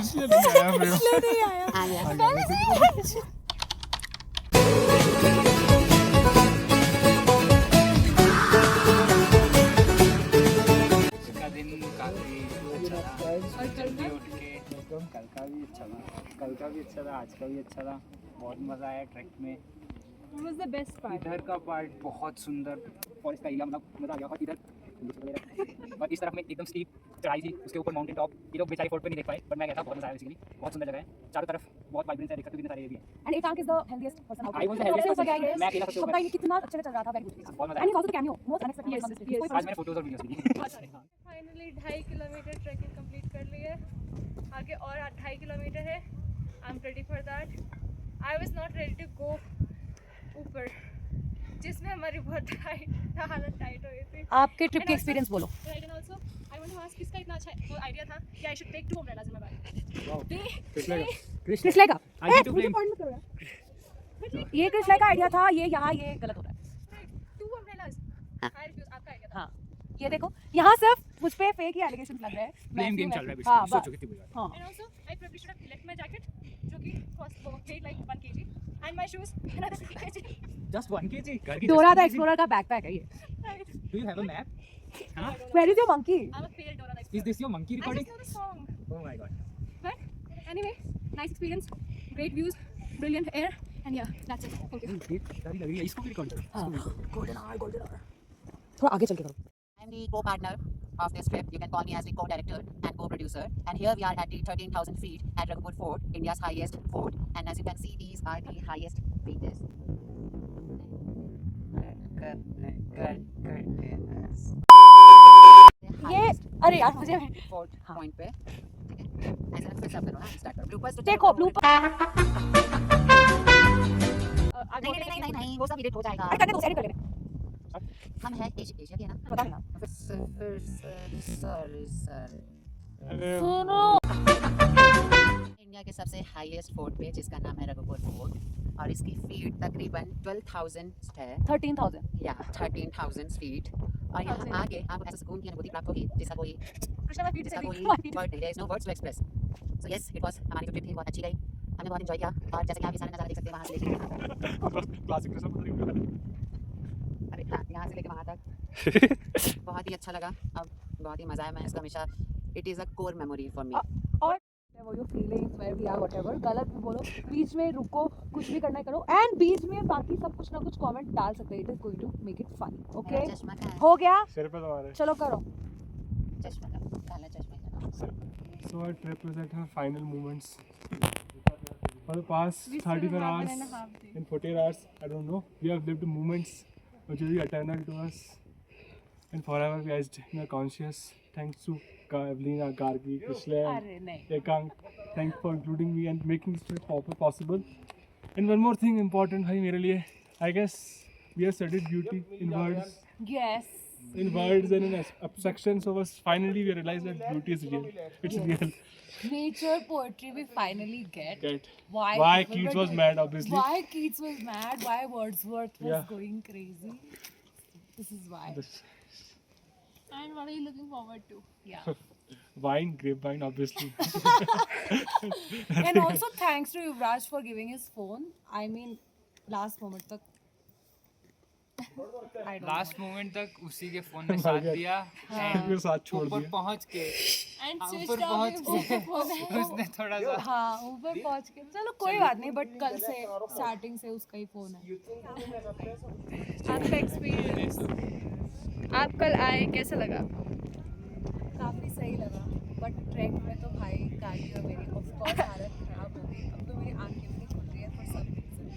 इसलिए नहीं आया फिर। इसलिए नहीं आया। पहले से ही आया। इसका दिन काफी अच्छा था। जल्दी उठ के कल का भी अच्छा था, कल का भी अच्छा था, आज का भी अच्छा था। बहुत मज़ा आया ट्रैक में। What was the best part? इधर का पार्ट बहुत सुंदर और इसका एरिया मतलब मज़ा आ गया। और इधर और इस तरफ में एकदम स्टीप चढ़ाई थी, उसके ऊपर माउंटेन टॉप। ये लोग बेचारी फोर्ट पे नहीं देख पाए, बट मैं गया था, बहुत मज़ा आया। बेसिकली बहुत सुंदर जगह है, चारों तरफ बहुत वाइब्रेंस है, देखते कितने सारे एरिया है। And Ekank is the healthiest person out there. I was the healthiest person. मैं अकेला सबसे ऊपर। पता ही नहीं कितना अच्छे से चल रहा था, very good. बहुत मज़ा And आया। he's also the cameo, most unexpected person on this trip. आज मैंने फोटोज और वीडियोस ली। फाइनली 2.5 किलोमीटर ट्रैकिंग कंप्लीट कर ली है। आगे और 2.5 किलोमीटर है। I am ready for that. I was not ready to go ऊपर, जिसमें हमारी बहुत हालत टाइट हो गई थी। आपके ट्रिप के एक्सपीरियंस बोलो। Right, and also I want to ask, किसका इतना अच्छा वो आइडिया था कि I should take 2 umbrellas in my bag. Krishna का I need to blame- point मत करो यार। ये कृष्णा का आइडिया था, ये यहाँ ये गलत हो रहा है। 2 अम्ब्रेलास आई रिफ्यूज। आपका आइडिया था। हाँ, ये देखो यहाँ सिर्फ मुझ पे फेक ही एलिगेशन लग रहे हैं। ब्लेम गेम चल रहा है। हाँ, सोचो कितनी बुरी बात है। हाँ। And also I probably should have left my jacket, जो कि cost weight like 1 kg, and my shoes another 3 kg. Just 1 kg घर की डोरा द 10 kg? एक्सप्लोरर का बैकपैक है ये। Do you have a map? हाँ? Where is your monkey? I'm a failed Dora the Is this your monkey I recording? just know the song. Oh my god. But anyway, nice experience, great views, brilliant air, and yeah, that's it. Thank you. ये डरी लग रही है, इसको भी record करो। हाँ, golden hour। थोड़ा आगे चल के करो। I'm the co-partner of this trip. You can call me as the co-director and co-producer. And here we are at the 13,000 feet at Raghunath Fort, India's highest fort. And as you can see, these are the highest peaks. ये अरे यार मुझे fort point पे, ठीक है? ऐसे ना फिर सब करो ना, स्टार्ट करो। ब्लूपर्स तो देखो ब्लूपर। नहीं, वो सब एडिट हो जाएगा। अरे करने दो, एडिट कर लेने। हम हैं एशिया के ना। पता नहीं ना। सॉरी सुनो। इंडिया के सबसे हाईएस्ट फोर्ट पे, जिसका नाम है रघुपुर फोर्ट, और इसकी फीट तकरीबन 12,000 है। 13,000। या 13,000 फीट। और यहाँ आगे आपको ऐसा सुकून की अनुभूति प्राप्त होगी जिसका कोई जिसका कोई वर्ड नहीं है, no words to express. So yes, it was हमारी जो ट्रिप थी बहुत अच्छी गई, हमने बहुत एंजॉय किया। और जैसे कि आप ये सारे नज़ारे देख सकते हैं वहाँ से लेके क्लासिक कृष्ण पता नहीं। अरे हाँ, यहाँ से लेके वहाँ तक बहुत ही अच्छा लगा। अब बहुत ही मज़ा आया। मैं इसका हमेशा it is a core memory for me. और वो जो feelings where we are whatever, गलत भी बोलो, बीच में रुको, कुछ भी करना है करो, एंड बीच में बाकी सब कुछ ना कुछ कमेंट डाल सकते हैं। It is going to make it funny. Okay, चश्मा का हो गया, सिर पे तुम्हारे। चलो करो। चश्मा का काला चश्मा का। So our trip was at her final moments. For the past 34 hours and 48 hours, I don't know, we have lived moments which will be eternal to us and forever be etched in our conscious. Thanks to Evelina, Gargi, Krishle, अरे नहीं, Ekank. Thanks for including me and making this trip possible. And one more thing important है मेरे लिए, I guess we have studied beauty in words. Yes, In words and in abstraction, so was finally we realized that beauty is real. It's real. Nature poetry we finally get Why people Keats were was mad, obviously. why Keats was mad, why Wordsworth was Yeah. going crazy. This is why. And what are you looking forward to? Yeah. Wine, grapevine, obviously. And also thanks to Yuvraj for giving his phone. I mean, last moment तक I don't last know. Moment तक उसी के phone ने साथ दिया फिर साथ छोड़ ऊपर दिया। पहुंच के And ऊपर switched off पहुंच your के phone. उसने थोड़ा सा हाँ, ऊपर पहुंच के चलो कोई बात नहीं, बट कल से स्टार्टिंग से उसका ही फोन है। आपका एक्सपीरियंस, आप कल आए, कैसा लगा? काफ़ी सही लगा, बट ट्रैक में तो भाई गाड़ी और मेरी ऑफ कोर्स हालत खराब हो गई। अब तो मेरी आंखें भी नहीं खुल रही है फॉर सम रीजन।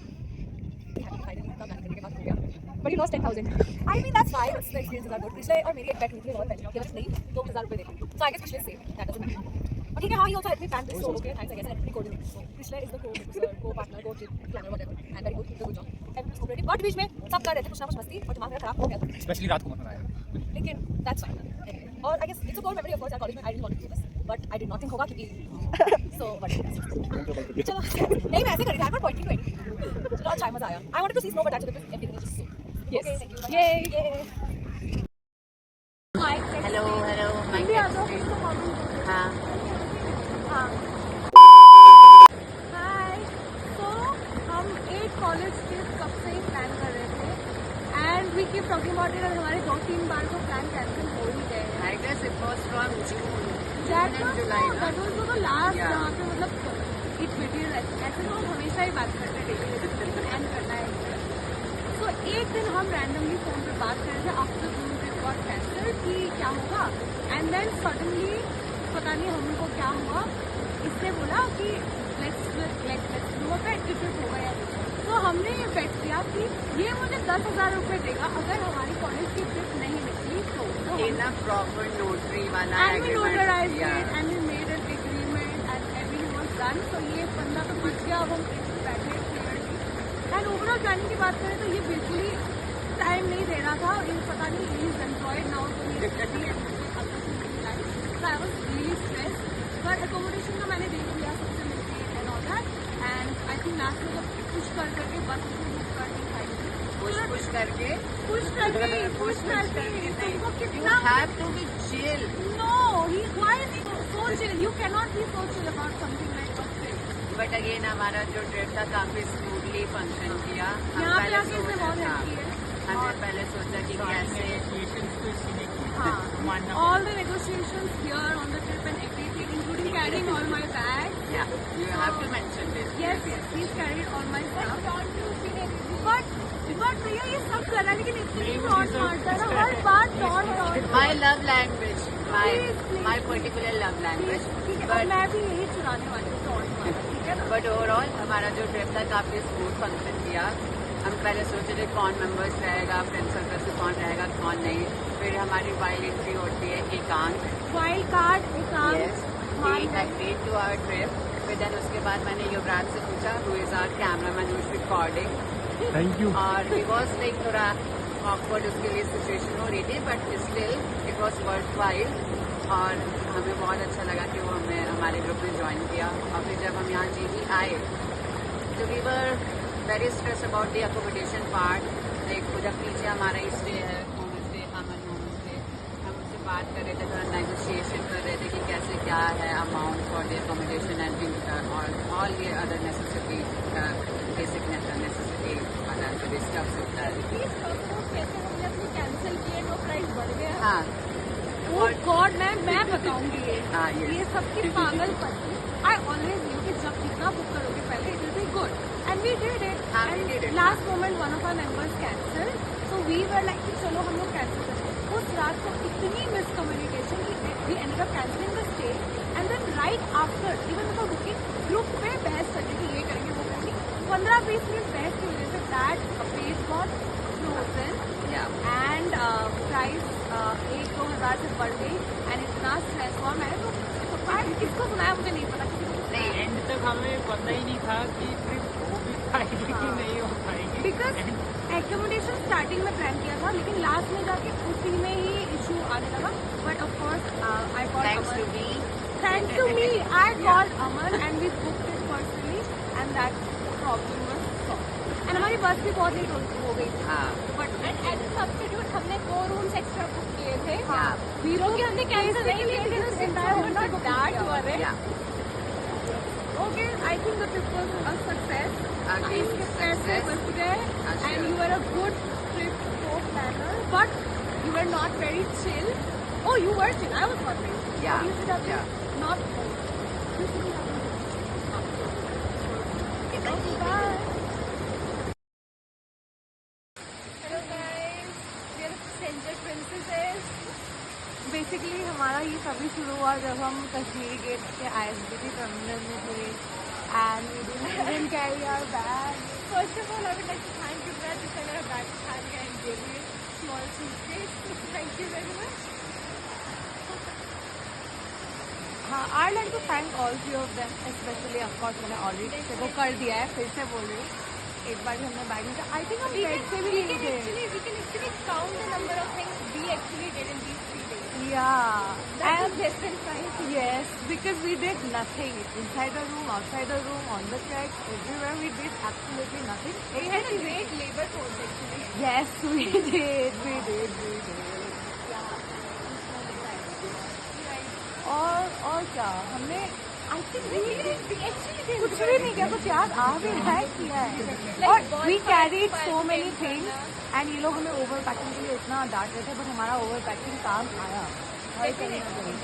फाइनली इतना गाड़ी करने के बाद हो गया, but you lost 10,000। I mean that's fine, it's the experience is good. पिछले और मेरी एक बैठ हुई थी बहुत पहले, केवल नहीं 2,000 रुपये देती, सो आई गेस पिछले से दैट डजंट मैटर। और ठीक है, हाँ, he also help me plan this, so okay, thanks I guess I pre coordinate. So पिछले is the co-producer, co-partner, co-trip planner whatever, and very good, he did a good job. Everything cooperative, but बीच में सब कर रहे थे कुछ ना कुछ मस्ती, और दिमाग मेरा खराब हो गया। Especially रात को मत आया। लेकिन दैट्स फाइन। और I guess it's a core memory of course, college में I didn't want to do this, but I did not think होगा क्योंकि सो व्हाट। चलो नहीं, मैं ऐसे कर रही थी, I am not pointing to anything. चलो अच्छा मजा आया। I wanted to see snow, but actually everything is so yes, thank you, ये हाय, हेलो हेलो आ जाओ। हाँ हाँ टॉकिंग अबाउट इट, हमारे 2-3 बार तो प्लान कैंसिल हो ही गए हैं। I guess it was from June. That June and was July, na? the last Yeah. जहाँ पे मतलब इट वीडियो ऐसे तो हम हमेशा ही बात करते हैं, एंड करना है। तो एक दिन हम रैंडमली फोन पे बात कर रहे थे after June trip got cancel कि क्या होगा, एंड देन सडनली पता नहीं हमको क्या हुआ, इसने बोला कि लेट्स डू अ ट्रिप होगा या नहीं। तो हमने ये बेट किया कि ये मुझे 10,000 रुपये देगा अगर हमारी कॉलेज की ट्रिप नहीं निकली तो In a proper notary वाला and we agreement. notarized Yeah. it and we made an agreement and everything was done. So ये बंदा तो बच गया, अब हम बैठे थे। एंड ओवरऑल प्लानिंग की बात करें तो ये बिल्कुल ही टाइम नहीं दे रहा था, ये पता नहीं ही इज एम्प्लॉयड नाउ तो ये study and so I was really stressed. पर एकोमोडेशन का मैंने देख लिया सबसे मिलके and all that, and I think last में जब पुश करके बस बुक करके Push करके. पुश करके तुमको You कितना have to be chill. No, why is he so chill? You cannot be so chill about something like a trip. But again हमारा जो ट्रिप था काफी स्मूथली फंक्शन किया. हम यहाँ पे पहले आके इसने बहुत हेल्प की है। हमने पहले सोचा कि कैसे हाँ, all the negotiations here on the trip and everything, including carrying all my bags. yeah you have to mention this. Yes, he's carried all my stuff. But भैया ये सब कर रहा है लेकिन इतनी टॉन्ट मारता है ना, हर बार taunt. My love language, Please. my particular love language. ठीक है, और But मैं भी यही चुराने वाली हूँ टॉन्ट मारना, ठीक है ना? बट ओवरऑल हमारा जो ट्रिप था काफी स्मूथ फंक्शन किया. हम पहले सोचे थे कौन मेंबर्स रहेगा, फ्रेंड सर्कल से कौन रहेगा कौन नहीं. फिर हमारी वाइल्ड एंट्री होती है एकांत. Wild card Yes, he agreed to our trip. फिर then उसके बाद मैंने युवराज से पूछा who is our cameraman who's recording. Thank you. और he was like थोड़ा awkward उसके लिए सिचुएशन हो रही थी, but still it was worth while. और हमें बहुत अच्छा लगा कि वो हमें हमारे ग्रुप में ज्वाइन किया. और फिर जब हम यहाँ जीबी आए तो we were very stress about the accommodation part. Like जब पीछे हमारा स्टे है home stay, Aman home stay, हम उससे बात कर रहे थे, थोड़ा नेगोशिएशन कर रहे थे कि कैसे क्या है amount for the accommodation and all the other necessity basic necessity वाला जो स्टफ्स होता है. कैंसिल किए तो प्राइस बढ़ गया। हाँ. ओह गॉड, मैं बताऊंगी हाँ, yes. ये सबकी पागलपंती। आई ऑलवेज न्यू कि जब जितना बुक करोगे पहले it will be good, and we did it. हाँ, we did it. Last moment one of our members cancel, so we were like कि चलो हम लोग कैंसिल करते हैं। उस रात को इतनी मिसकम्युनिकेशन कि we ended up cancelling the stay, and then right after even before booking group पे बहस करते कि ये करेंगे वो करेंगे। 15-20 मिनट बहस की वजह say that place was frozen and price 1-2 हज़ार से बढ़ गई, एंड इतना स्ट्रेस हुआ। मैंने तो किसको सुनाया मुझे नहीं पता, नहीं एंड तक हमें पता ही नहीं था कि ट्रिप हो भी पाएगी कि हाँ. नहीं हो पाएगी. बिकॉज एकोमोडेशन स्टार्टिंग में प्लान किया था, लेकिन लास्ट में जाके उसी में ही इशू आने लगा. But of course I Thanks to me. Thanks to me, I called Aman and we booked it personally, and that problem was solved. And हमारी बस भी बहुत लेट हो गई थी. हाँ. But and as a substitute हमने 2 rooms extra book किए थे. हाँ. वीरो के हमने cancel नहीं किए थे, तो entire होटल book that हुआ. Yeah. Okay, I think the trip was a success. Again, इसके पैसे success. बच गए, Sure. and you were a good trip co-planner, but you were not very chill. Oh, you were chill. I was not very chill. Yeah, You should have been yeah. not. You should have been. Okay, bye. Hello guys, we are Stranger Princesses. Basically हमारा ये तभी शुरू हुआ जब हम कश्मीरी गेट के ISBT terminal में थे, and we didn't carry our bag. First of all I would like to thank you that you send our bag carry and gave me small suitcase. Thank you very much. हाँ, I like to thank all 3 of them, specially of course मैंने already वो कर दिया है, फिर से बोल रही हूँ. एक बार हमने बैग में आई थिंक हम बैग से भी नहीं थे. We can actually count the number of things we actually did in these 3 days. Yeah, That and is best and fine. yes, because we did nothing inside the room, outside the room, on the trek, everywhere we did absolutely nothing. We had a great labor force actually. Yes, we did. और क्या हमने कुछ भी नहीं किया, कुछ याद आ भी रहा है किया है। और we carried so many things and ये लोग हमें ओवर पैकिंग के लिए इतना डांट रहे थे, बट हमारा ओवर पैकिंग काम आया हर कहीं ना कहीं।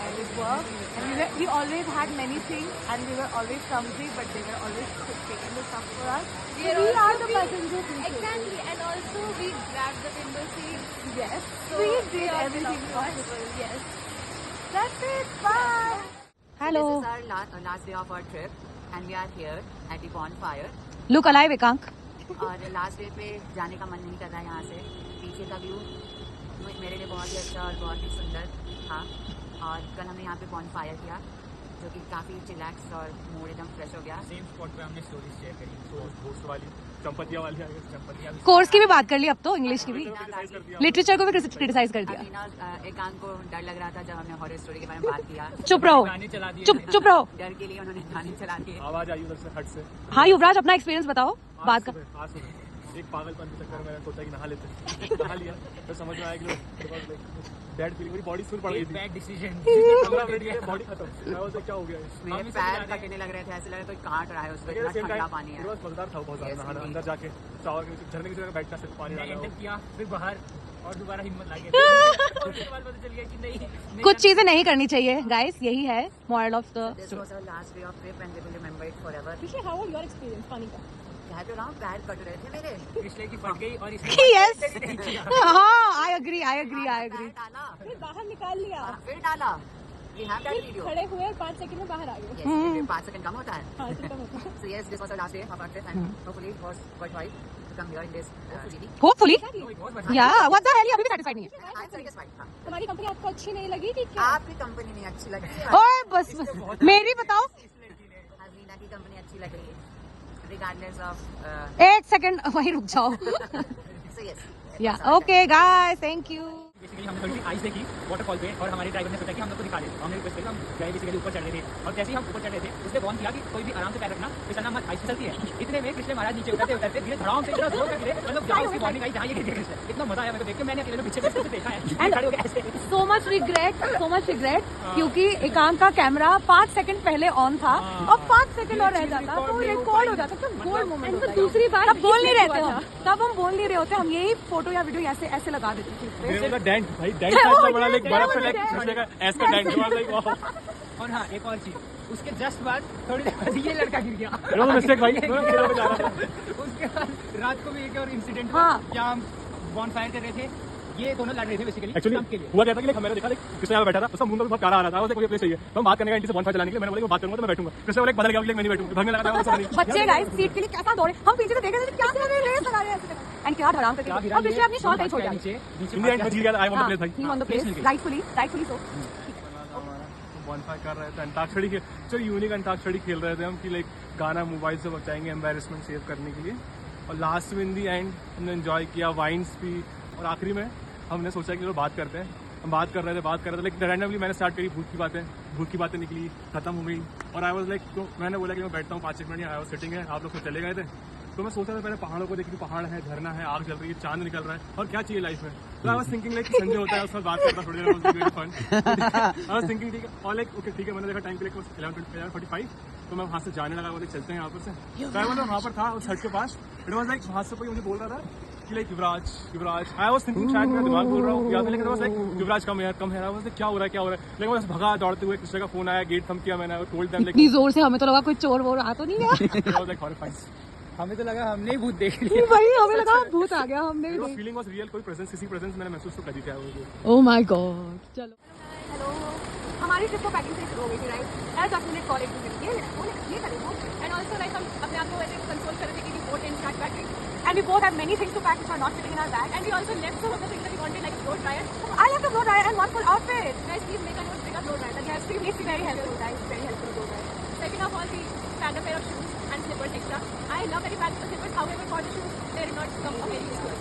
And it worked. And we always had many things, and we were always clumsy, but they were always taking the stuff for us. We are the passengers. Exactly, and also we grabbed the window seat. Yes, So we we did are everything comfortable. possible. Yes. That's it. Bye. Hello. This is our last day of our trip and we are here at the bonfire. Look alive, Ekank. और last day पे जाने का मन नहीं कर रहा है यहाँ से। पीछे का व्यू मेरे लिए बहुत ही अच्छा और बहुत ही सुंदर था। और कल हमने यहाँ पे बॉनफायर किया जो कि काफ़ी चिलैक्स और मूड एकदम फ्रेश हो गया। सेम स्पॉट पे हमने स्टोरीज शेयर करी, तो घोस्ट वाली चंपतिया वाली आई गेस, चंपतिया भी कोर्स की भी बात कर ली, अब तो इंग्लिश की भी, लिटरेचर को भी क्रिटिसाइज कर दिया। अभी ना एकांत को डर लग रहा था जब हमने हॉरर स्टोरी के बारे में बात किया। चुप रहो, गाने चला दिए। चुप रहो। डर के लिए उन्होंने गाने चला दिए। आवाज आई उधर से हट से। हाँ युवराज, अपना एक्सपीरियंस बताओ बात का। आज सुबह एक पागलपन के चक्कर में मैंने सोचा कि नहा लेते, नहा लिया तो समझ में आया कि बैड फीलिंग, मेरी बॉडी फुल पड़ गई थी। Bad decision. 15 मिनट के बॉडी खत्म। मैं बोलता क्या हो गया है? मेरे पैर फटने लग रहे थे, ऐसे लग रहा कोई काट रहा है उस पर, इतना ठंडा पानी है। मजेदार था बहुत ज्यादा नहाना, अंदर जाके शावर के नीचे झरने की जगह बैठना, सिर्फ पानी एंटर डालना। किया, फिर बाहर और दोबारा हिम्मत लाई गई। उसके बाद पता चल गया कि नहीं, कुछ चीजें नहीं करनी चाहिए गाइस, यही है moral of the This was our last day of trip and we will remember it forever. How was your experience पानी का? कह तो रहा हूँ पैर कट रहे थे मेरे। पिछले की फट गई और इसमें यस, हाँ आई एग्री। पैर डाला, फिर बाहर निकाल लिया, फिर डाला। We have that video. खड़े हुए और 5 सेकंड में बाहर आ गए। Yes, 5 सेकंड कम होता है। हाँ, तो कम होता है। So yes, this was our last day of our trip and hopefully it was worthwhile to come here in this city. Hopefully बहुत बढ़िया। या व्हाट द हेल, अभी भी सेटिस्फाइड नहीं है। I'm satisfied था। हमारी कंपनी आपको अच्छी नहीं लगी कि आपकी कंपनी नहीं अच्छी लगी। ओए बस मेरी बताओ। हसीना की कंपनी अच्छी लग रही है regardless of एक सेकंड वहीं रुक जाओ। so yes. या okay guys, thank you. Basically हमने थोड़ी सी आइस देखी वाटरफॉल पे और हमारे ड्राइवर ने सोचा कि हम लोग को दिखा दे। हमने रिक्वेस्ट करी, हम गए बेसिकली ऊपर चढ़ रहे थे और जैसे ही हम ऊपर चढ़ रहे थे उसने वार्न किया कि कोई भी आराम से पैर रखना, फिसलना मत, आइस फिसलती है। इतने में कृष्ण महाराज नीचे उतरते उतरते धीरे धड़ाम से इतना जोर से गिरे, मतलब जहाँ उसकी वार्निंग आई जहाँ ये गिरे कृष्ण। इतना मजा आया मेरे को देख के, मैंने अकेले पीछे से देखा है, खड़े हो गए ऐसे। सो मच रिग्रेट क्योंकि एकांत का कैमरा 5 सेकंड पहले ऑन था और 5 सेकंड और रह जाता तो रिकॉर्ड हो जाता। तो गोल्ड मोमेंट। दूसरी बार तब बोल नहीं रहे थे हम, तब हम बोल नहीं रहे होते, हम यही फोटो या वीडियो ऐसे ऐसे लगा देते थे। मेरे वाला डेंट भाई, डेंट इतना बड़ा, लाइक बर्फ पे, लाइक दूसरे का ऐसा डेंट हुआ, लाइक वाह। और हाँ एक और चीज, उसके जस्ट बाद थोड़ी देर बाद ये लड़का गिर गया। नो मिस्टेक भाई, दोनों खेलों में जा रहा था। उसके बाद रात को भी एक और इंसिडेंट हाँ। हुआ जहाँ हम बॉनफायर कर रहे थे, ये दोनों लड़ रहे थे बेसिकली एक्चुअली के लिए। हुआ क्या था कि हमारे देखा कृष्णा यहाँ बैठा था, उसका मुंह में बहुत काला आ रहा था, उसे कोई प्लेस चाहिए तो हम बात करने का इंटी से बॉनफायर चलाने के लिए मैंने बोला बात करूंगा तो मैं बैठूंगा। कृष्णा बोला बदल गया, मैं नहीं बैठूंगा, भागने लगा था। बच्चे गाइस सीट के लिए कैसा दौड़े, हम पीछे से देख रहे थे क्या कर रहे हैं, रेस लगा रहे हैं ऐसे एंड क्या धड़ाम करके, और पीछे अपनी शॉट नहीं छोड़ दिया। नीचे इन द एंड बच गया, आई वांट टू प्लेस भाई। He on the place, rightfully so. Bonfire कर रहे थे, अंताक्षरी खेल, चलो यूनिक अंताक्षरी खेल रहे थे हम कि लाइक गाना मोबाइल से बचाएंगे एम्बेरसमेंट सेव करने के लिए। और लास्ट में इन दी एंड हमने एंजॉय किया, वाइन्स पी, और आखिरी में हमने सोचा कि चलो बात करते हैं। हम बात कर रहे थे लेकिन रैंडमली मैंने स्टार्ट करी भूत की बातें निकली, खत्म हो गई। और आई वाज लाइक, तो मैंने बोला कि मैं बैठता हूँ 5-1 मिनट, आई वाज सिटिंग है, आप लोग तो चले गए थे। तो मैं सोचा था पहले पहाड़ों को देखी, पहाड़ है, झरना है, आग चल रही है, चांद निकल रहा है, और क्या चाहिए लाइफ में। तो I was thinking like Sanjay होता है, उसमें बात करता थोड़ी देर, very fun. I was thinking ठीक है, और लाइक ओके ठीक है, मैंने देखा टाइम पे 11:45, तो मैं वहाँ से जाने लगा, बोले चलते हैं यहाँ पर से। तो मैं वहाँ पर था उस छत के पास, इट वाज लाइक वहाँ से कोई मुझे बोल रहा था कि like Yuvraj, I was thinking शायद मेरा दिमाग बोल रहा हूँ याद, लेकिन वाज लाइक युवराज कम है, आई वाज लाइक क्या हो रहा है। लेकिन बस भगा दौड़ते हुए, कृष्ण का फोन आया, गेट थम किया मैंने, टोल्ड देम इतनी जोर से हमें तो लगा कोई चोर वोर आ तो नहीं गया। Like horrified. हमें तो लगा हमने ही भूत देख लिया। भाई हमें लगा भूत आ गया, हमने वो फीलिंग वाज रियल, कोई प्रेजेंस, किसी प्रेजेंस मैंने महसूस तो करी क्या वो। Oh my God. चलो हेलो, हमारी ट्रिप तो पैकिंग से शुरू हो गई थी राइट, एज 10 मिनट कॉलेज में ये करेंगे एंड आल्सो लाइक हम अपने आप को ऐसे कंसोल कर रहे थे कि boat and start packing and we both have many things to pack which are not fitting in our bag and we also left some of the things that we wanted like blow dryer. I have the blow dryer and one full outfit. Guys please make a note, pick up blow dryer, that has to be very helpful guys, very helpful blow dryer. Second of all, we found a pair of shoes and slippers extra. I love that we packed the slippers, however for the shoes they did not come very useful.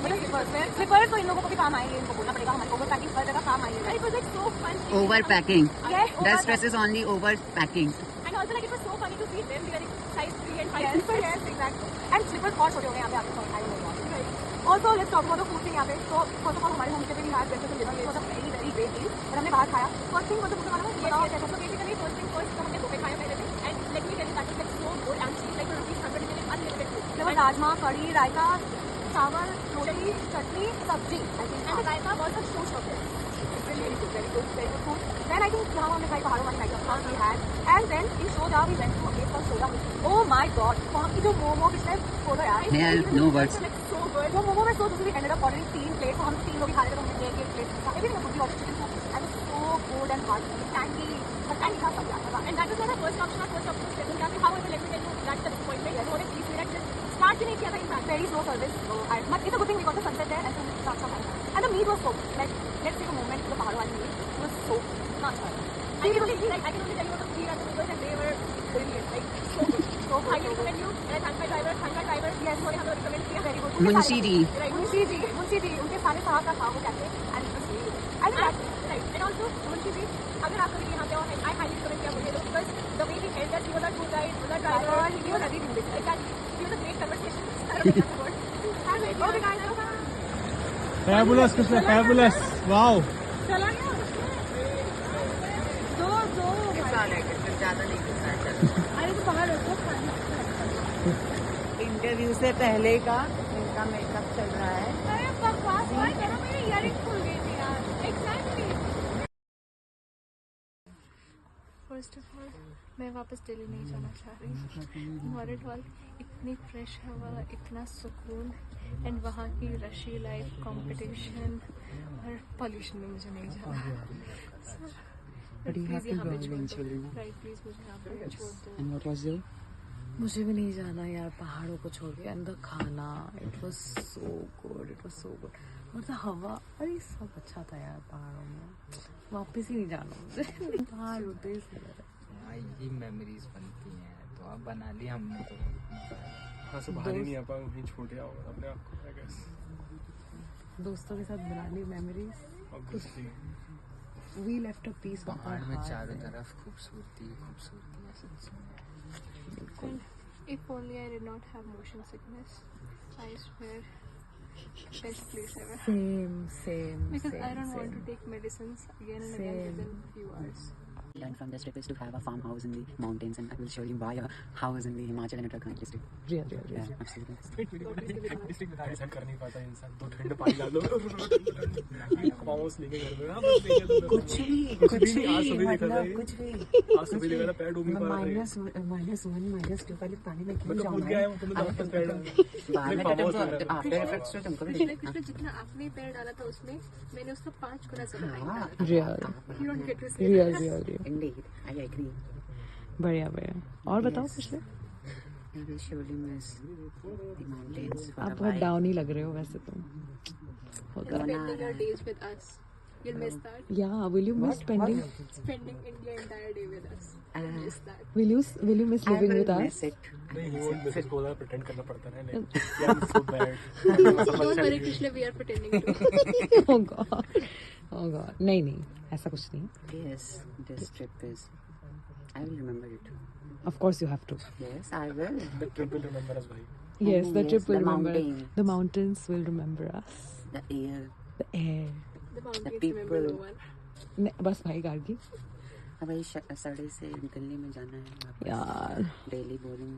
Slippers तो इन लोगों को भी काम आएंगे, इनको बोलना पड़ेगा, हमारी ओवर पैकिंग हर जगह काम आएगी। It was like so fun. Overpacking. Yes. The stress is only overpacking. And also like it was so funny to see them wearing size 3 and 5. Yes, exactly. And slippers और छोटे हो गए यहाँ पे आपको, I don't know why. Also let's talk about the food thing यहाँ पे. तो फर्स्ट ऑफ ऑल हमारे होम स्टे पे भी आज जैसे तो liver was a very very great deal. और हमने बाहर खाया. फर्स्ट थिंग मुझे मालूम है बताओ कैसा. तो बेसिकली फर्स्ट थिंग फर्स्ट तो हमने बुफे खाया पहले दिन. And let me tell you that is like so good and चीज लाइक ₹100 में unlimited food. there was rajma, kadhi, raita, chawal, roti, chutney, sabzi. I think and raita was a show stopper. Really good, very good, very good food. Then I think यहाँ हमने खाई पहाड़ों वाली Maggi. Of course we had. And then in Soda we went to a place called Soda. Oh my God! वहाँ की जो मोमो पिछले photo यार. Yeah, no words. Like so good. वो मोमो में so we ended up ordering 3 plates. हम 3 लोग ही खा रहे थे. तो हमने एक प्लेट था. Everything was good. We ordered chicken soup. And it was so good and hot, tangy. But tangy था सब यार. And that was not our first option. Our first option was second class. However, let me tell you, that's the disappointment. So what please direct this. Start भी नहीं किया था in fact. Very slow service. So but it's a good thing we got the sunset there and so we start some. And the meat was so good. Like let's take a moment to the पहाड़ों वाली meat. It was so not bad. I can only tell you what the three are the and they were brilliant. Like so good. So I can recommend you. And I thank my driver. Yes, उन्होंने हमें recommend किया. Very good. Munshi ji. Right, Munshi ji. उनके सारे साहब का था वो cafe. And it was really good. I think that right. And also Munshi ji, अगर आप कभी यहाँ पे आओ, I highly recommend you मुझे लोग because the way he held us, he was our tour guide, he was our driver, he was everything. Exactly. He was a great conversation. Okay guys. Fabulous, Krishna, fabulous. Wow. चला गया. दो. अरे तो बाहर रखो खाना. इंटरव्यू से पहले का इनका मेकअप चल रहा है. अरे बकवास मत करो, मेरी इयरिंग खुल गई थी यार. एग्जैक्टली. फर्स्ट ऑफ ऑल मैं वापस दिल्ली नहीं जाना चाह रही. Not at all. इतनी फ्रेश हवा, इतना सुकून एंड वहाँ की रशी लाइफ, कंपटीशन और पॉल्यूशन में मुझे नहीं जाना. प्लीज यहाँ पे छोड़ दो. राइट, प्लीज मुझे यहाँ पे छोड़ दो. And what was it? मुझे भी नहीं जाना यार पहाड़ों को छोड़ के. एंड द खाना, इट वाज सो गुड. और द हवा, अरे सब अच्छा था यार पहाड़ों में. वापस ही नहीं जाना मुझे. पहाड़ होते ही सही लग रहा है. ये मेमोरीज बनती हैं तो अब बना ली हमने तो. हाँ से बाहर ही नहीं आ पाए. वहीं छोड़ दिया होगा अपने आप को. I guess. दोस्तों के साथ बनानी memories. Obviously. We left a piece of पहाड़ में चारों तरफ खूबसूरती है सच में. And if only I did not have motion sickness, I swear, best place ever. Same Because I don't want to take medicines again and again within few hours. Learned from this trip is to have a farmhouse in the mountains, and I will show you buy a house in the Himachal and Uttarakhand district. Real Yeah, absolutely. District में ऐसा कर नहीं पाता इंसान. 2 ठंडे पानी डाल दो. फार्महाउस लेके घर में. हाँ बस लेके दो. कुछ भी आज सुबह देखा था ये. कुछ भी. आज सुबह देखा था पैर डूब नहीं पा रहे. -1 -2 पहले पानी में क्यों मैं तो खुद जाऊंगा. गया हूँ. तुमने वापस पैर डाला. बाद में farm house तुमको में आफ्टर इफेक्ट्स तो तुमको भी पिछले जितना आपने पैर डाला था उसमें, मैंने उसका 5 गुना ज्यादा टाइम डाला था. Real You don't get to say that. Real. Indeed, I agree. बढ़िया. और बताओ पिछले. I will surely miss the mountains for आप a बहुत while. डाउन ही लग रहे हो वैसे तुम. होता है. Spending your days with us. You'll miss that. Yeah, will you miss spending? Spending your entire day with us. You'll miss that. Will you miss I living will with miss us? it. नहीं he won't miss. बोला pretend करना पड़ता है. नहीं यार it's so bad. Don't worry, Krishna, we are pretending to. Oh God. नहीं ऐसा कुछ नहीं. Yes, this trip is. I will remember it. Of course you have to. Yes, I will. The trip will remember us भाई. Yes, the Yes, trip will the remember. mountains. The mountains will remember us. The air. The air. The mountains people. remember no one. बस भाई गार्गी. अब वही सड़े से दिल्ली में जाना है वापस. यार. Daily boring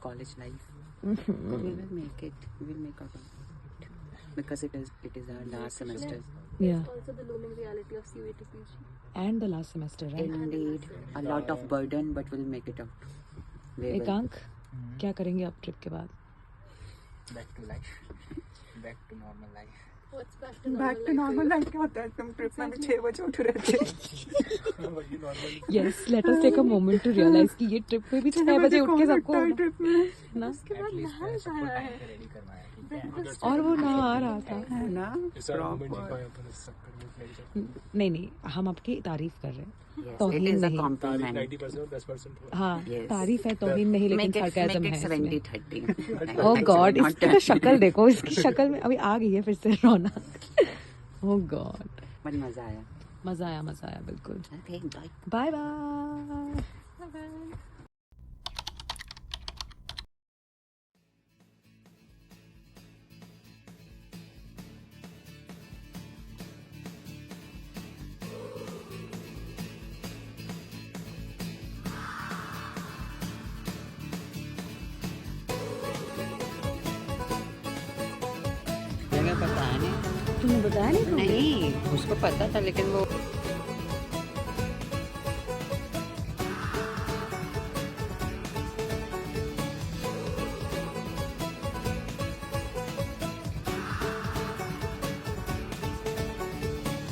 college life. We will make it. We will make out of it. Because it is our last semester. Yeah. Also the looming reality of CUET PG. And the last semester, right? Indeed, a lot of burden, but we'll make it out. We will. एकांक क्या करेंगे आप trip के बाद? Back to life. Back to normal life. What's back to normal life? क्या होता है? तुम ट्रिप में 6 बजे उठ रहे थे. वही normal. Yes, let us take a moment to realize कि ये ट्रिप पे भी 6 बजे उठ के सबको ट्रिप में ना. उसके बाद नहाने जाना है. रेडी करवाया ठीक है. और वो ना आ रहा था. ना? इस मोमेंट जी पाया अपन इस चक्कर में नहीं जा. नहीं हम आपकी तारीफ कर रहे हैं. Yes, तौहीन it is a नहीं. compliment. 90% और 10% हुआ. हाँ Yes. तारीफ है तौहीन नहीं लेकिन Make it sarcasm है इसमें. 70-30. Oh God, Not इसकी तो शक्ल देखो. इसकी शक्ल में अभी आ गई है फिर से रौनक. Oh God. बट मजा आया. मजा आया बिल्कुल. Okay, bye. Bye bye. Bye. बताया नहीं तुमने? नहीं, उसको पता था लेकिन वो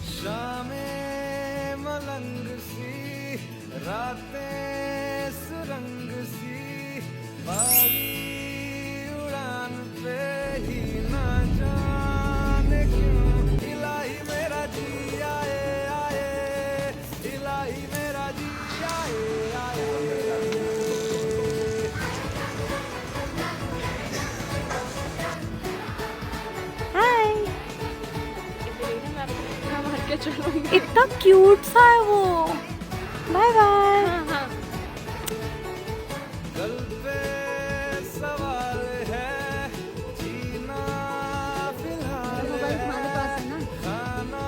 शामें मलंग सी, रातें सुरंग सी, बारी उड़ान पे ही ना जाने क्यों इलाही मेरा जी आए आए, इलाही मेरा जी आए आए। इतना क्यूट सा है वो। Bye bye. गल पे सवाल है, जीना फिलहाल है, खाना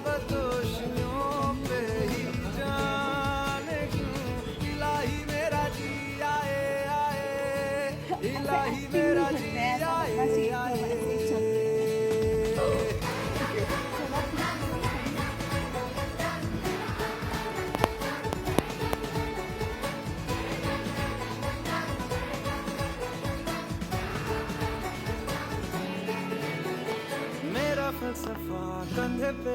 बदोशियों पे ही जाने क्यों इलाही मेरा जी आए आए, इलाही मेरा जी आए आए। मेरा फलसफा कंधे पे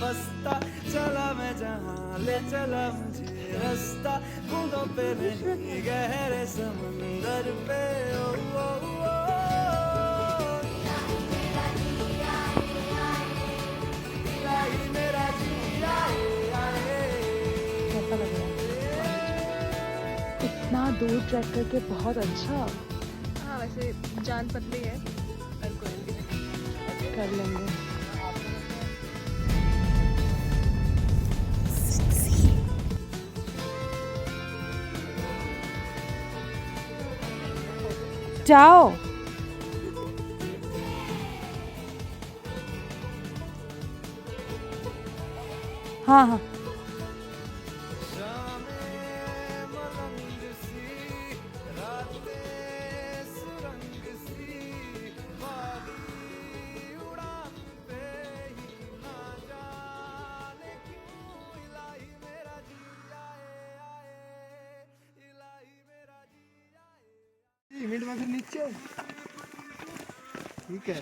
बस्ता, चला मैं जहाँ ले चला मुझे रास्ता, बूंदों पे नहीं गहरे समंदर पे ओ, ओ, ओ, इलाही मेरा जी आए आए। कैसा लग रहा है? इतना दूर ट्रैक करके बहुत अच्छा। हाँ वैसे जान पतली है पर कोई नहीं। कर लेंगे। जाओ। हाँ हाँ। मलंग सी, रातें सुरंग सी, बारी उड़ान पे ही ना जाने क्यों इलाही मेरा जी आए आए, इलाही मेरा जी आए। मिनट में फिर नीचे ठीक है।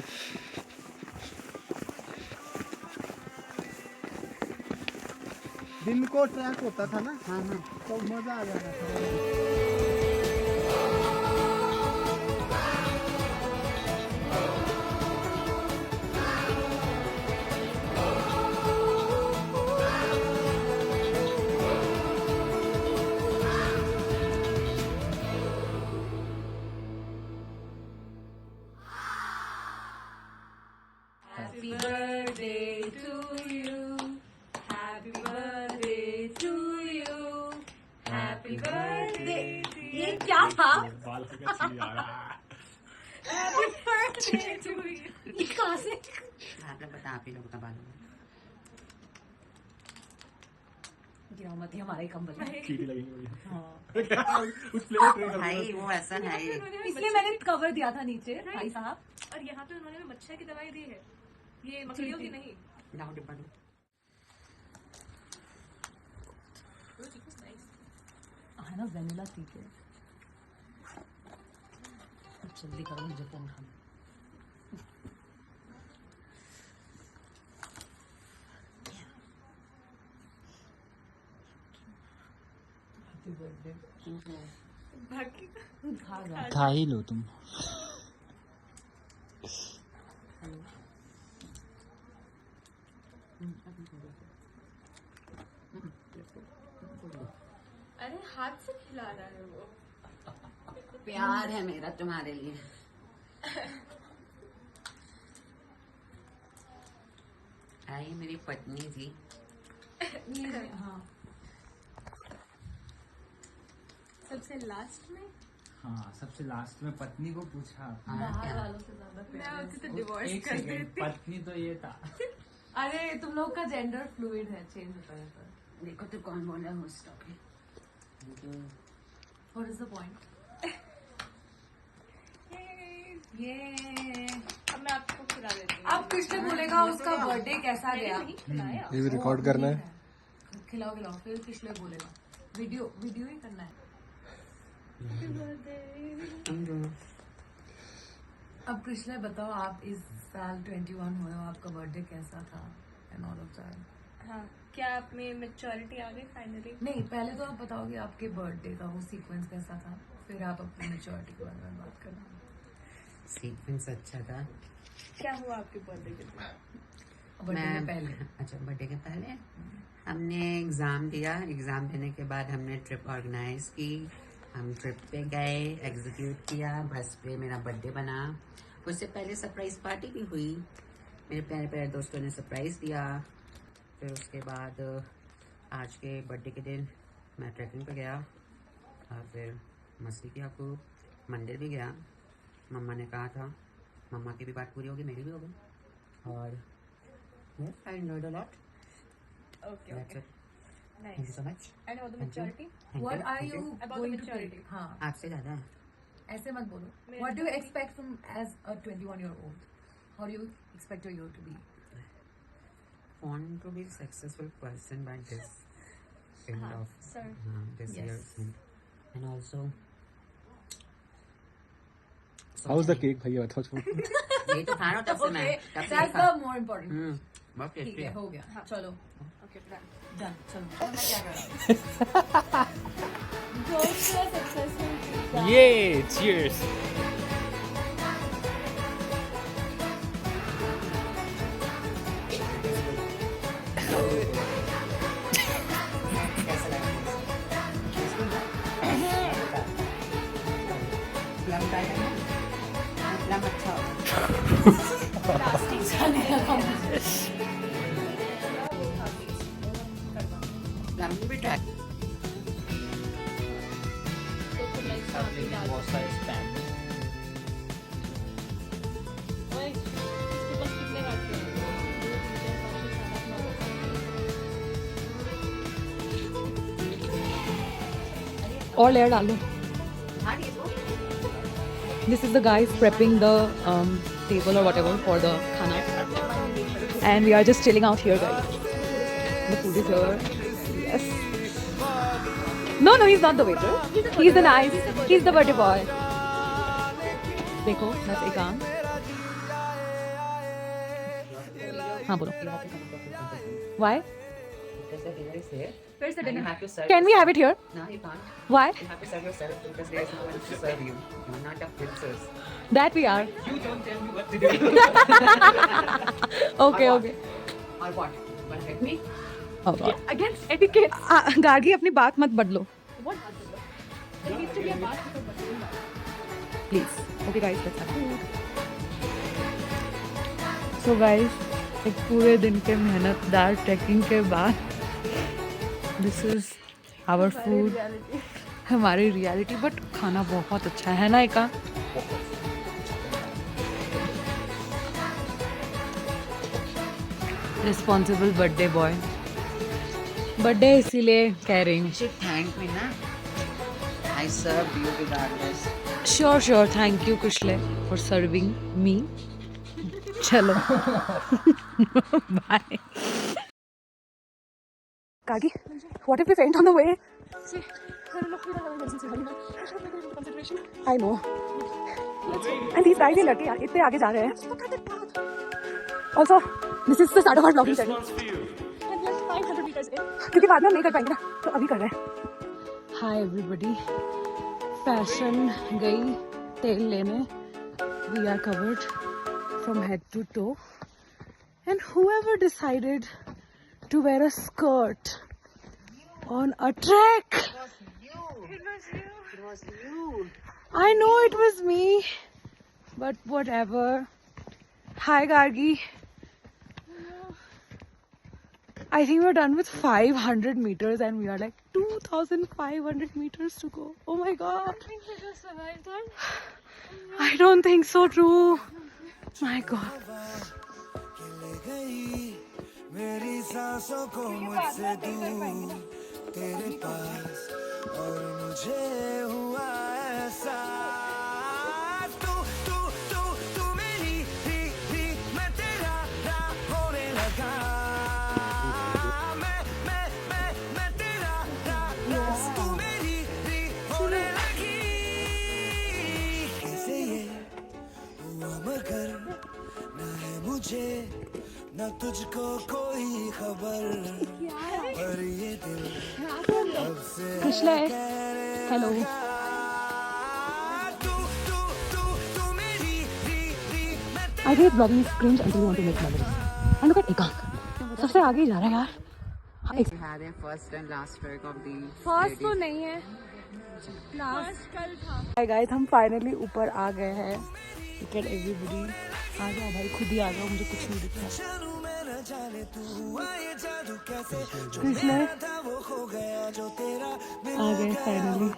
दिन को ट्रैक होता था ना, हाँ हाँ, तो मजा आ जाता था। Happy birthday to you. Happy birthday to you. Happy birthday. ये क्या था? बाल का क्या चीज आ रहा है? Happy birthday to you. ये कहाँ से? आपने बता आप ही लोग का बाल गिरा मत, ये हमारा ही कंबल है। चीटी लगेंगी मुझे। हाँ। उस प्लेट में भाई वो ऐसा है इसलिए मैंने कवर दिया था नीचे भाई साहब। और यहाँ पे उन्होंने मच्छर की दवाई दी है, ये मकड़ियों की नहीं। लाओ डिब्बा दो। है ना वेनिला ठीक है। जल्दी करो मुझे फोन खाना। Happy birthday. बाकी खा जा। खा ही लो तुम। अरे हाथ से खिला रहा है वो। प्यार है मेरा तुम्हारे लिए। आई मेरी पत्नी जी। हाँ सबसे लास्ट में हाँ सबसे लास्ट में पत्नी को पूछा। बाहर वालों से ज्यादा मैं प्यार होती है। तो डिवोर्स एक कर सेकंड, देती। पत्नी तो ये था। अरे तुम लोग का जेंडर फ्लूइड है, चेंज होता रहता है। देखो तो कौन बोल रहा है स्टॉप है। What is the point? ये अब मैं आपको खिला देती हूँ। अब कृष्ण बोलेगा उसका बर्थडे कैसा गया। ये भी रिकॉर्ड करना है। खिलाओ खिलाओ फिर कृष्ण बोलेगा। वीडियो ही करना है। अब कृष्ण बताओ, आप इस साल 21 हुए हो, आपका बर्थडे कैसा था एंड ऑल ऑफ दैट। हाँ, क्या आप में मेच्योरिटी आ गई फाइनली? नहीं, पहले तो आप बताओगे आपके बर्थडे का वो सीक्वेंस कैसा था, फिर आप अपनी मेच्योरिटी के बारे में बात करना। सीक्वेंस अच्छा था। क्या हुआ आपके बर्थडे के दिन? बर्थडे के पहले। अच्छा, बर्थडे के पहले हमने एग्ज़ाम दिया। एग्ज़ाम देने के बाद हमने ट्रिप ऑर्गेनाइज की। हम ट्रिप पे गए, एग्जीक्यूट किया, बस पे मेरा बर्थडे बना। उससे पहले सरप्राइज पार्टी भी हुई। मेरे प्यारे प्यारे दोस्तों ने सरप्राइज दिया। फिर उसके बाद आज के बर्थडे के दिन मैं ट्रैकिंग पे गया और फिर मस्ती किया खूब। मंदिर भी गया। मम्मा ने कहा था, मम्मा की भी बात पूरी होगी, मेरी भी होगी। और I enjoyed a lot. Okay, That's okay. it. Nice. Thank you so much. And about the Thank you. maturity? Thank What you. are Thank you About the going to maturity. take? हाँ, आपसे ज़्यादा ऐसे मत बोलो। मेरा What do you maturity- expect from as a 21-year-old? How do you expect your year to be? want to be successful person by this end हाँ, of sir. this Yes. year and also How's the cake भैया बताओ छोड़। ये तो खाना तब से मैं Okay, तब से that's खा the more important. बहुत ठीक टेस्टी है, है। हो गया। चलो Okay, done. डन, चलो। मैं क्या कर रहा हूँ? Goals to a successful trip. ये cheers। प्लम ट्राई करना। प्लम अच्छा होगा। प्लम भी ट्राई। बहुत सारे स्पैम ओए, इसके पास कितने काटते हैं? 2, 3, 4, 5, 6, 7, 8, 9, 10। और लेयर डालो। This is the guys prepping the table or whatever for the khana, and we are just chilling out here, guys. The food is here. Yes. No, he's not the waiter. He's the nice. He's the birthday boy. देखो, that's Ekan. हाँ बोलो. Why? Because the dinner is here. Where's the And you have to serve Can we have it here? No, you can't. Why? You have to serve yourself because there is no one to serve you. You're not a princess. That we are. You don't tell me what to do. Okay, okay. Or what? You want to hit me? Oh God. Against etiquette. Gargi अपनी बात मत बदलो. What happened? There needs to be a bar for the Please. Okay guys, let's have food. So guys, एक पूरे दिन के मेहनतदार trekking के बाद this is our food. हमारी रियलिटी, बट खाना बहुत अच्छा है ना एका? Responsible birthday boy. बर्थडे इसीलिए कह रही हूँ। You should thank me, na? I served you regardless. Sure thank you Kushle for serving me. चलो bye. Kagi, what if we faint on the way? See, I don't know if we don't have emergency honeymoon. I should take it into consideration. I know. And these guys, ये लड़के यार इतने आगे जा रहे हैं. Also, this is the start of our vlogging channel. And we are 500 meters in. क्योंकि बाद में हम नहीं कर पाएंगे ना, तो अभी कर रहे हैं. Hi everybody. Fashion गई तेल लेने. We are covered from head to toe. And whoever decided to wear a skirt on a trek. It was you. I know it was me, but whatever. Hi Gargi. I think we're done with 500 meters and we are like 2,500 meters to go. Oh my god. I think we just survived that. I don't think so true. My god. ले गई मेरी सांसों को मुझसे दूर तेरे पास और मुझे हुआ एहसास तू तू तू न तुझको कोई खबर पर ये दिल अब से कृष्णा है hello I think vlogging is cringe until you want to make memories. And look at Ekang. सबसे आगे ही जा रहा है यार. We had a first and last track of the first तो नहीं है, लास्ट कल था. Hi guys, हम फाइनली ऊपर आ गए हैं. Look at everybody. आ जाओ भाई, खुद ही आ जाओ, मुझे कुछ नहीं दिख रहा. कृष्णा आ गए फाइनली.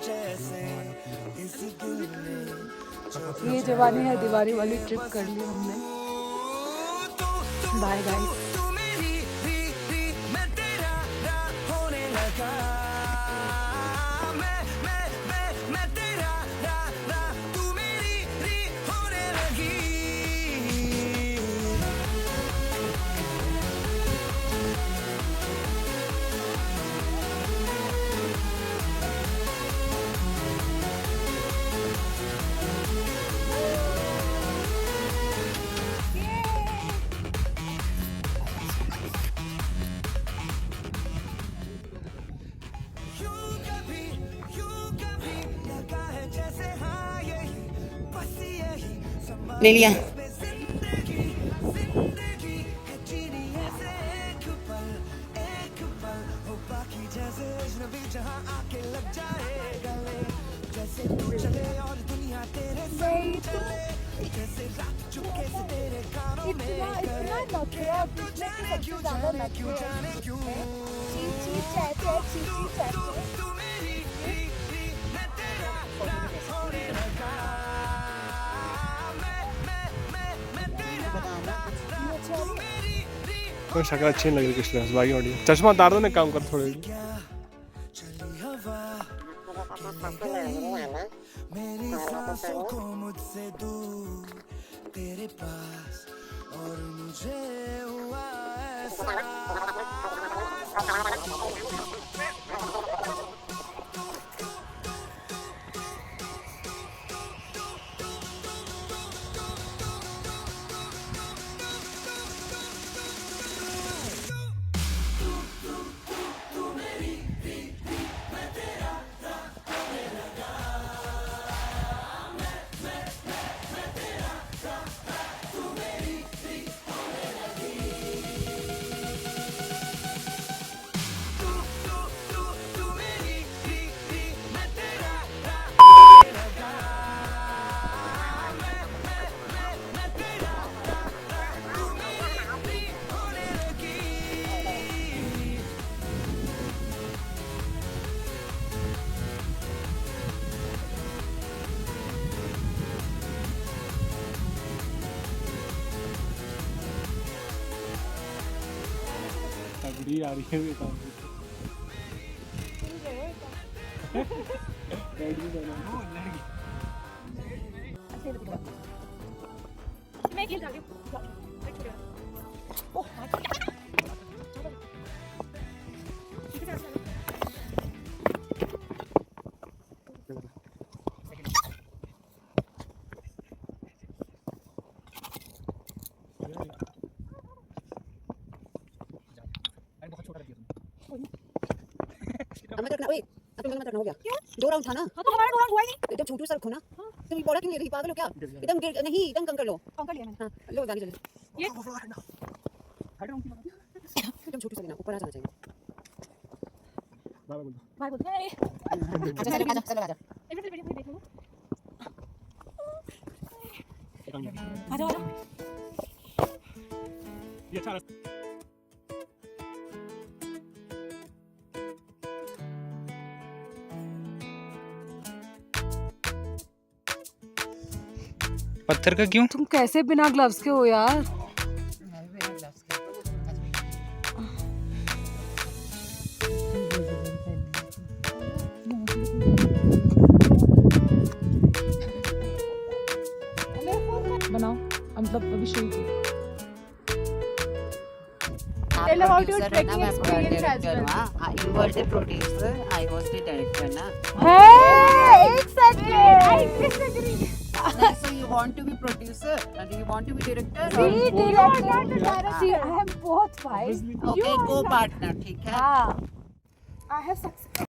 ये जवानी है दीवारी वाली ट्रिप कर ली हमने. Bye guys. ले लिया. इतना नखरा पिछले के सबसे ज्यादा नखरे चीची चैचे कोई शक्ल अच्छी नहीं लग रही कृष्णा भाई. ऑडियो चश्मा उतार दो ना, काम कर थोड़े. मेरी सांसों को मुझसे दूर तेरे पास और मुझे हुआ ऐसा. तगड़ी आ रही है ये काम. मैं खेल जाती हूँ. मत रखना. ओए अब तुम मत रखना. हो गया. 2 राउंड था ना. हाँ तो हमारा 2 राउंड हुआ ही नहीं. एकदम छोटू सा रखो ना. तुम बड़ा क्यों ले रही? पागल हो क्या? एकदम नहीं, एकदम कम कर लो. कौन कर लिया मैंने. हाँ लो आगे चलो. ये एकदम छोटू सा लेना, ऊपर आ जाना चाहिए. बाय बोल. भाई बोलते हैं अच्छा चलो आजा, चलो आजा. एक मिनट वीडियो देख लो. आ जाओ ये अच्छा रास्ता. पत्थर का क्यों? तुम कैसे बिना ग्लव्स के हो यार? बनाओ मतलब अभी शुरू की. Tell about your trekking experience as well. You were the producer, I was the director ना. Hey, एक second. I disagree. So you want to be producer? Do you want to be director? See, director, see, I am both, bhai. Okay, co-partner, ठीक है? हाँ. I have success.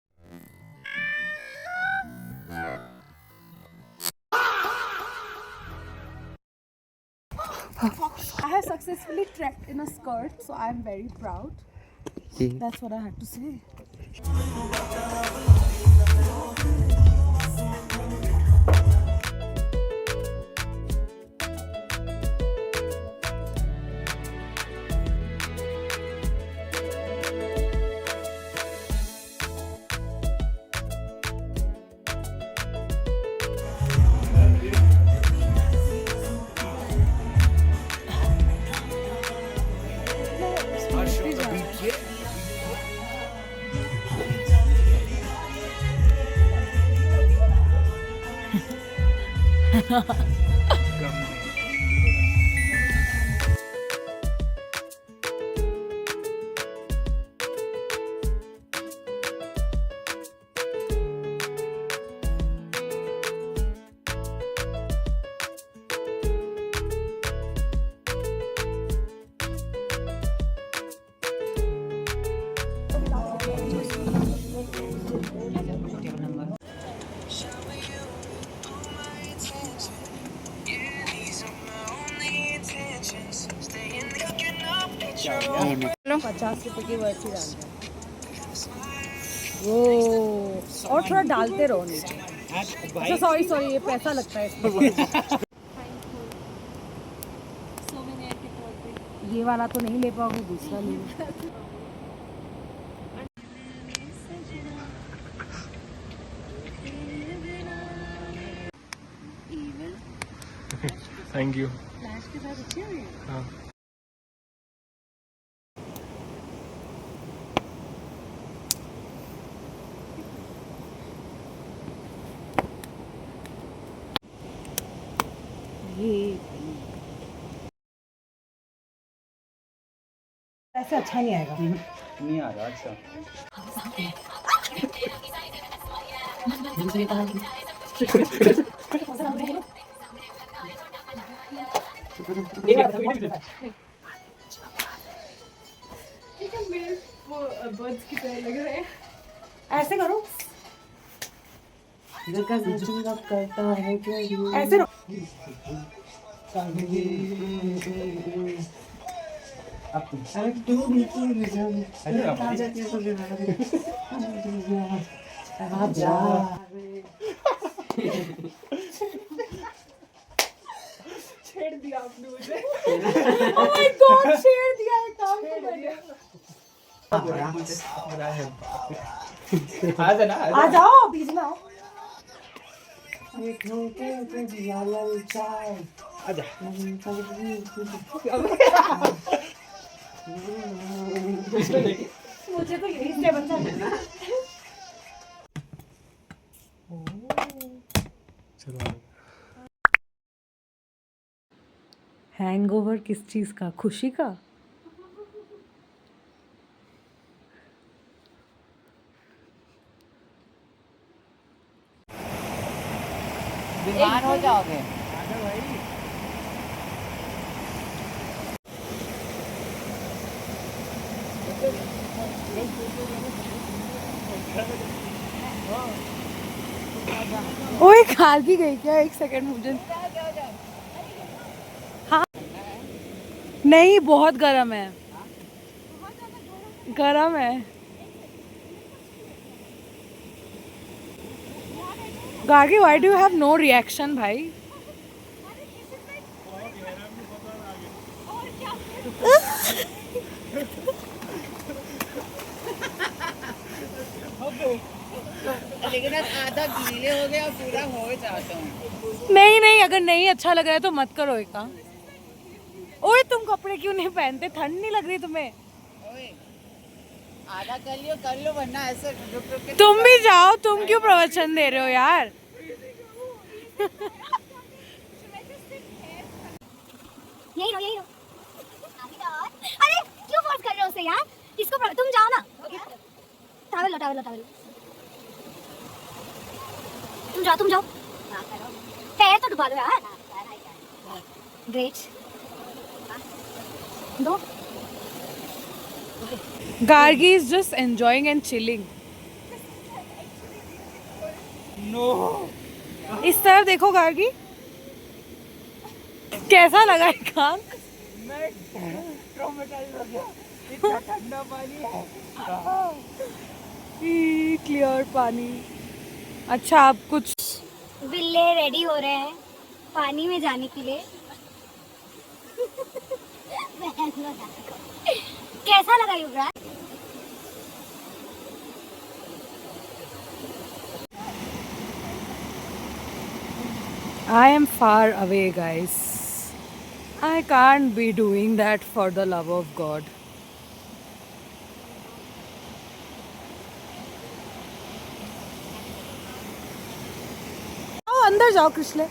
I have successfully trekked in a skirt, so I am very proud. That's what I had to say. चलो 50 रुपए की बर्फी डाल वो और थोड़ा डालते रहो नीचे. अच्छा सॉरी ये पैसा लगता है इसमें. ये वाला तो नहीं ले पाओगे, दूसरा ले लो. Thank you. फ्लैश के साथ अच्छी हुई है. हाँ. ऐसे अच्छा नहीं आएगा. नहीं आ रहा. अच्छा बर्ड्स की तरह लग रहे हैं. ऐसे करो. ऐसे रहो. छेड़ दिया आपने मुझे. Oh my God, छेड़ दिया है काम तो बढ़िया. आ जाओ बीच में आओ. मुझे तो यही से बचा. चलो. हैंगओवर किस चीज का? खुशी का. बीमार हो जाओगे. ओए खा भी गई क्या? एक सेकंड मुझे. हाँ नहीं, बहुत गर्म है. गर्म है. Gargi, why do you have no reaction भाई? लेकिन आधा गीले हो गया और पूरा हो चाहता हूँ. नहीं, अगर नहीं अच्छा लग रहा है तो मत करो. एक काम. ओए तुम कपड़े क्यों नहीं पहनते? ठंड नहीं लग रही तुम्हें? आधा कर लो वरना ऐसे रुक के. तुम भी जाओ. तुम क्यों प्रवचन दे रहे हो यार? यही रहो. अरे क्यों फोर्स कर रहे हो उसे यार? इसको तुम जाओ ना. टावल लो. तुम जाओ. पैर तो डुबा लो यार. Great. दो. Gargi is just enjoying and chilling. No. इस तरफ देखो गार्गी. कैसा लगा ये काम? मैं ट्रॉमेटाइज हो गया. इतना ठंडा पानी है. क्लियर पानी. अच्छा आप कुछ बिल्ले रेडी हो रहे हैं पानी में जाने के लिए. कैसा लगा युवराज? I am far away, guys. I can't be doing that for the love of God. आओ अंदर जाओ कृष्ण.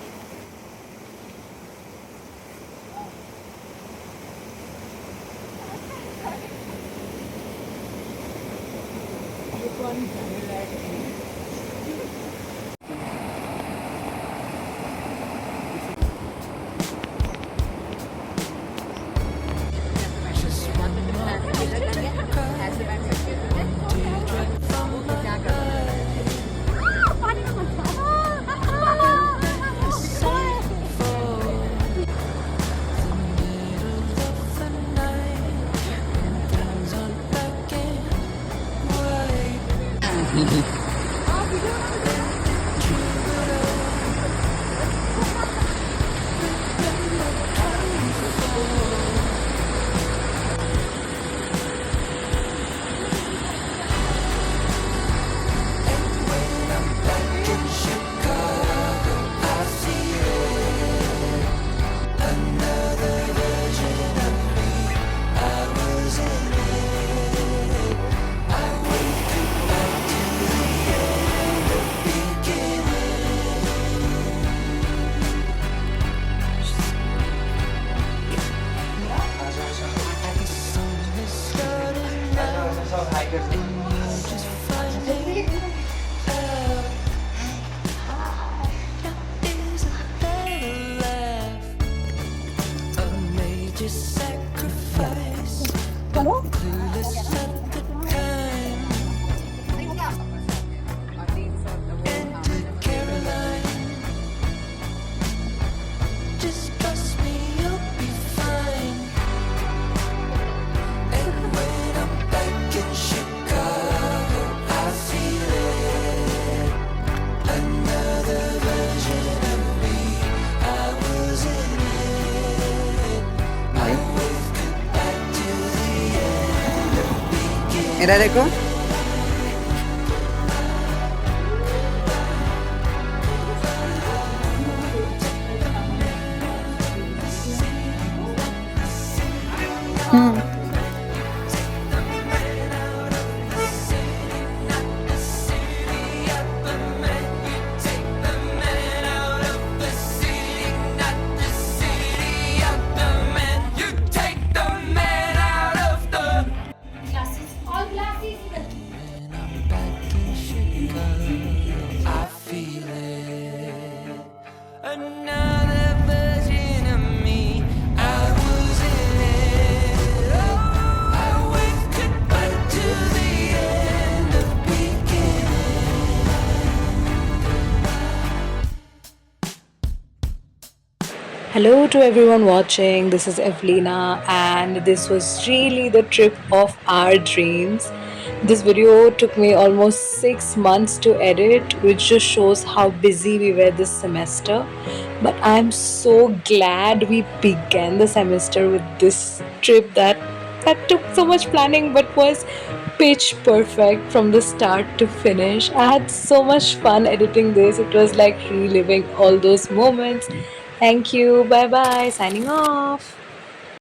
इधर देखो. Another version of me. I was in it. Oh, I went goodbye to the end of beginning. Hello to everyone watching. This is Evelina, and this was really the trip of our dreams. This video took me almost 6 months to edit, which just shows how busy we were this semester. But I'm so glad we began the semester with this trip that took so much planning but was pitch perfect from the start to finish. I had so much fun editing this. It was like reliving all those moments. Thank you. Bye bye. Signing off.